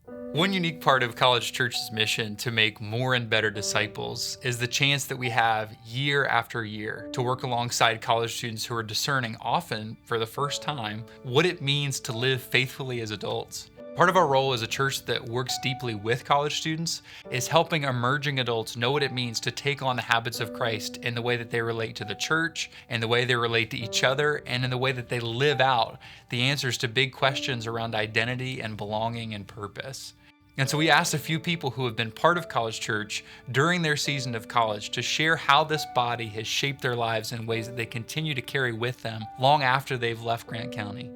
One unique part of College Church's mission to make more and better disciples is the chance that we have year after year to work alongside college students who are discerning, often for the first time, what it means to live faithfully as adults. Part of our role as a church that works deeply with college students is helping emerging adults know what it means to take on the habits of Christ in the way that they relate to the church, in the way they relate to each other, and in the way that they live out the answers to big questions around identity and belonging and purpose. And so we asked a few people who have been part of College Church during their season of college to share how this body has shaped their lives in ways that they continue to carry with them long after they've left Grant County.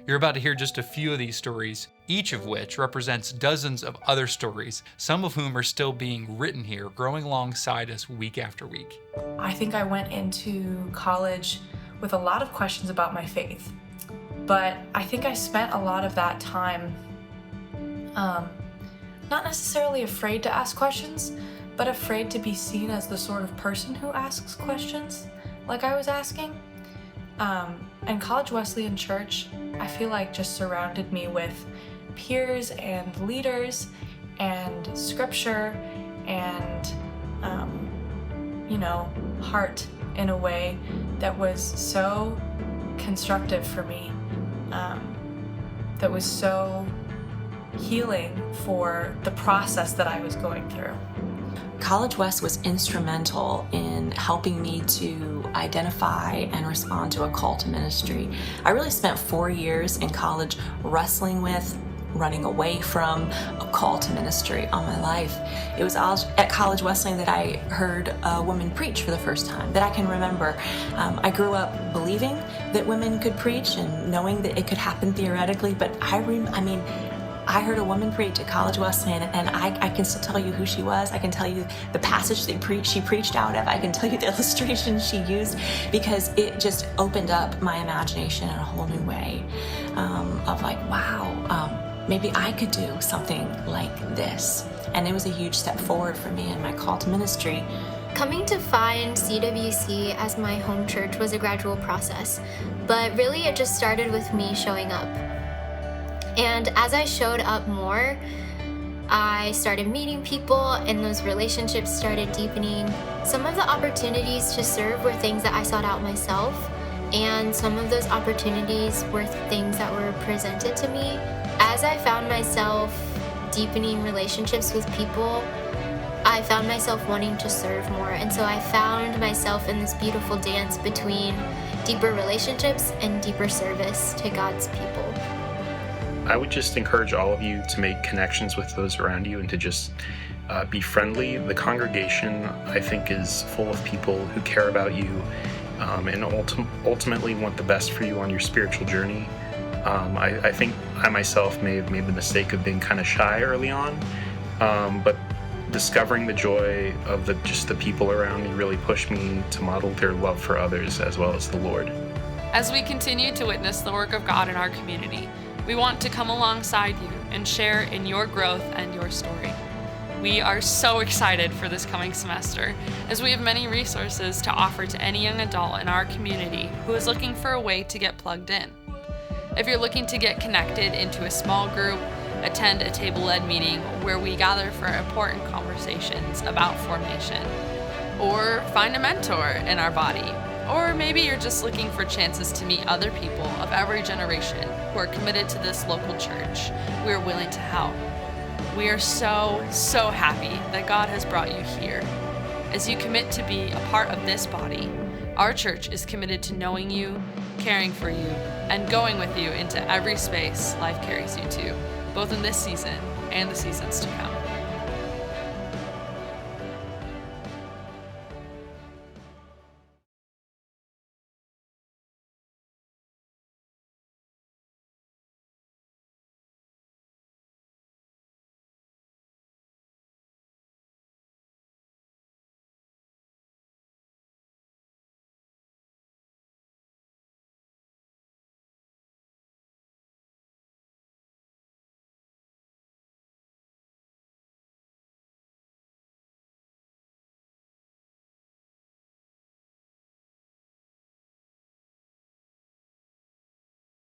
You're about to hear just a few of these stories, each of which represents dozens of other stories, some of whom are still being written here, growing alongside us week after week. I think I went into college with a lot of questions about my faith, but I think I spent a lot of that time not necessarily afraid to ask questions, but afraid to be seen as the sort of person who asks questions like I was asking. And College Wesleyan Church, I feel like just surrounded me with peers and leaders and scripture and, heart in a way that was so constructive for me, that was so healing for the process that I was going through. College West was instrumental in helping me to identify and respond to a call to ministry. I really spent 4 years in college wrestling with, running away from a call to ministry on my life. It was at College Wesleyan that I heard a woman preach for the first time, that I can remember. I grew up believing that women could preach and knowing that it could happen theoretically, but I heard a woman preach at College Wesleyan, and I can still tell you who she was. I can tell you the passage she preached out of. I can tell you the illustration she used, because it just opened up my imagination in a whole new way of like, wow, maybe I could do something like this. And it was a huge step forward for me in my call to ministry. Coming to find CWC as my home church was a gradual process, but really it just started with me showing up. And as I showed up more, I started meeting people and those relationships started deepening. Some of the opportunities to serve were things that I sought out myself, and some of those opportunities were things that were presented to me. As I found myself deepening relationships with people, I found myself wanting to serve more. And so I found myself in this beautiful dance between deeper relationships and deeper service to God's people. I would just encourage all of you to make connections with those around you and to just be friendly. The congregation, I think, is full of people who care about you and ultimately want the best for you on your spiritual journey. I think I myself may have made the mistake of being kind of shy early on, but discovering the joy of the people around me really pushed me to model their love for others as well as the Lord. As we continue to witness the work of God in our community, we want to come alongside you and share in your growth and your story. We are so excited for this coming semester, as we have many resources to offer to any young adult in our community who is looking for a way to get plugged in. If you're looking to get connected into a small group, attend a table-led meeting where we gather for important conversations about formation, or find a mentor in our body, or maybe you're just looking for chances to meet other people of every generation who are committed to this local church, we are willing to help. We are so happy that God has brought you here. As you commit to be a part of this body, our church is committed to knowing you, caring for you, and going with you into every space life carries you to, both in this season and the seasons to come.